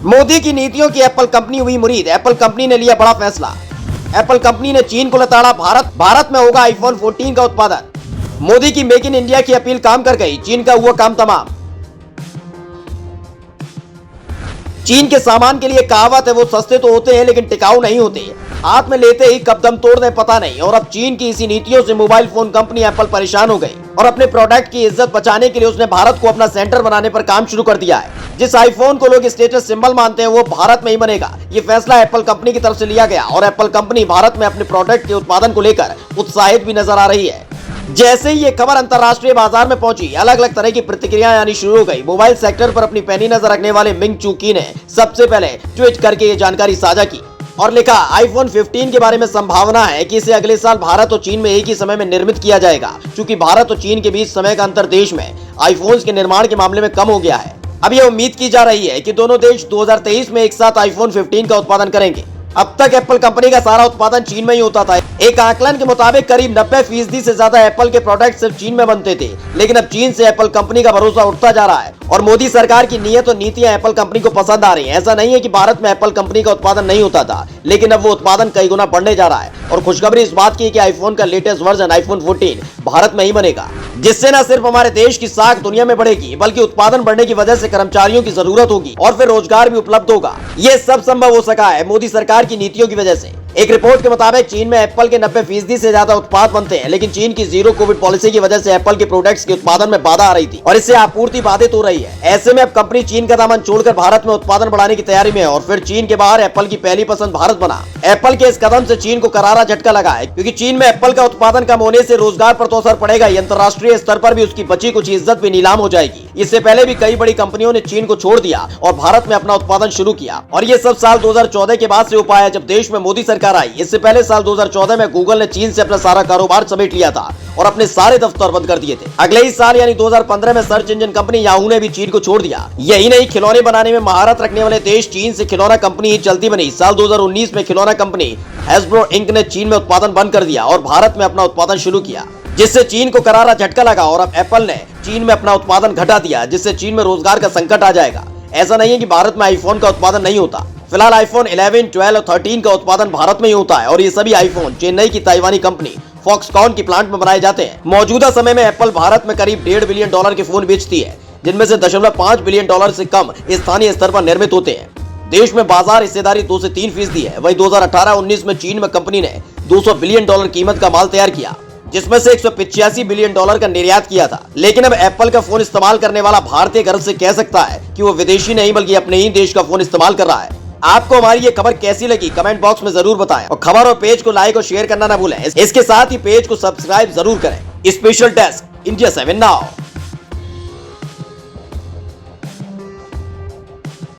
मोदी की नीतियों की एप्पल कंपनी हुई मुरीद। एप्पल कंपनी ने लिया बड़ा फैसला। एप्पल कंपनी ने चीन को लताड़ा। भारत में होगा आईफोन 14 का उत्पादन। मोदी की मेक इन इंडिया की अपील काम कर गई, चीन का हुआ काम तमाम। चीन के सामान के लिए कहावत है, वो सस्ते तो होते हैं लेकिन टिकाऊ नहीं होते। हाथ में लेते ही कब दम तोड़ दे पता नहीं। और अब चीन की इसी नीतियों से मोबाइल फोन कंपनी एप्पल परेशान हो गई और अपने प्रोडक्ट की इज्जत बचाने के लिए उसने भारत को अपना सेंटर बनाने पर काम शुरू कर दिया है। जिस आईफोन को लोग स्टेटस सिंबल मानते हैं वो भारत में ही बनेगा। ये फैसला एप्पल कंपनी की तरफ से लिया गया और एप्पल कंपनी भारत में अपने प्रोडक्ट के उत्पादन को लेकर उत्साहित भी नजर आ रही है। जैसे ही ये खबर अंतरराष्ट्रीय बाजार में पहुंची, अलग अलग तरह की प्रतिक्रियाएं आनी शुरू हो गई। मोबाइल सेक्टर पर अपनी पैनी नजर रखने वाले मिंग चू की ने सबसे पहले ट्वीट करके ये जानकारी साझा की और लिखा, आईफोन 15 के बारे में संभावना है कि इसे अगले साल भारत और चीन में एक ही समय में निर्मित किया जाएगा। चूंकि भारत और चीन के बीच समय का अंतर देश में आईफोन्स के निर्माण के मामले में कम हो गया है। अब यह उम्मीद की जा रही है कि दोनों देश 2023 में एक साथ आईफोन 15 का उत्पादन करेंगे। अब तक एप्पल कंपनी का सारा उत्पादन चीन में ही होता था। एक आकलन के मुताबिक करीब 90% से ज्यादा एप्पल के प्रोडक्ट सिर्फ चीन में बनते थे, लेकिन अब चीन से एप्पल कंपनी का भरोसा उठता जा रहा है और मोदी सरकार की नीयत और नीतियां एप्पल कंपनी को पसंद आ रही हैं। ऐसा नहीं है कि भारत में एप्पल कंपनी का उत्पादन नहीं होता था, लेकिन अब वो उत्पादन कई गुना बढ़ने जा रहा है। और खुशखबरी इस बात की है कि आईफोन का लेटेस्ट वर्जन आईफोन 14 भारत में ही बनेगा, जिससे न सिर्फ हमारे देश की साख दुनिया में बढ़ेगी, बल्कि उत्पादन बढ़ने की वजह से कर्मचारियों की जरूरत होगी और फिर रोजगार भी उपलब्ध होगा। ये सब संभव हो सका है मोदी सरकार की नीतियों की वजह से। एक रिपोर्ट के मुताबिक चीन में एप्पल के 90% से ज्यादा उत्पाद बनते हैं, लेकिन चीन की जीरो कोविड पॉलिसी की वजह से एप्पल के प्रोडक्ट्स के उत्पादन में बाधा आ रही थी और इससे आपूर्ति बाधित हो रही है। ऐसे में अब कंपनी चीन का दामन छोड़कर भारत में उत्पादन बढ़ाने की तैयारी में है और फिर चीन के बाहर एप्पल की पहली पसंद भारत बना। एप्पल के इस कदम से चीन को करारा झटका लगा है, क्योंकि चीन में एप्पल का उत्पादन कम होने से रोजगार पर तो असर पड़ेगा ही, अंतर्राष्ट्रीय स्तर पर भी उसकी बची कुछ इज्जत भी नीलाम हो जाएगी। इससे पहले भी कई बड़ी कंपनियों ने चीन को छोड़ दिया और भारत में अपना उत्पादन शुरू किया और ये सब साल 2014 के बाद से हो पाया, जब देश में मोदी सरकार आई। इससे पहले साल 2014 में गूगल ने चीन से अपना सारा कारोबार समेट लिया था और अपने सारे दफ्तर बंद कर दिए थे। अगले ही साल यानी 2015 में सर्च इंजन कंपनी याहू ने भी चीन को छोड़ दिया। यही नहीं, खिलौने बनाने में महारत रखने वाले देश चीन से खिलौना कंपनी ही चलती बनी। साल 2019 में खिलौना कंपनी हैस्ब्रो इंक ने चीन में उत्पादन बंद कर दिया और भारत में अपना उत्पादन शुरू किया, जिससे चीन को करारा झटका लगा। और अब एप्पल ने चीन में अपना उत्पादन घटा दिया, जिससे चीन में रोजगार का संकट आ जाएगा। ऐसा नहीं है कि भारत में आईफोन का उत्पादन नहीं होता। फिलहाल आईफोन 11, 12 और 13 का उत्पादन भारत में ही होता है और ये सभी आईफोन चेन्नई की ताइवानी कंपनी फॉक्सकॉन की प्लांट में बनाए जाते हैं। मौजूदा समय में एप्पल भारत में करीब $1.5 बिलियन के फोन बेचती है, जिनमें से $0.5 बिलियन से कम स्थानीय स्तर पर निर्मित होते हैं। देश में बाजार हिस्सेदारी 2 से 3% है। वहीं 2018-19 में चीन में कंपनी ने $200 बिलियन कीमत का माल तैयार किया, जिसमें से $185 बिलियन का निर्यात किया था। लेकिन अब एप्पल का फोन इस्तेमाल करने वाला भारतीय गर्व से कह सकता है कि वो विदेशी नहीं बल्कि अपने ही देश का फोन इस्तेमाल कर रहा है। आपको हमारी ये खबर कैसी लगी कमेंट बॉक्स में जरूर बताएं और खबर और पेज को लाइक और शेयर करना ना भूलें। इसके साथ ही पेज को सब्सक्राइब जरूर करें। Special desk India 7 now.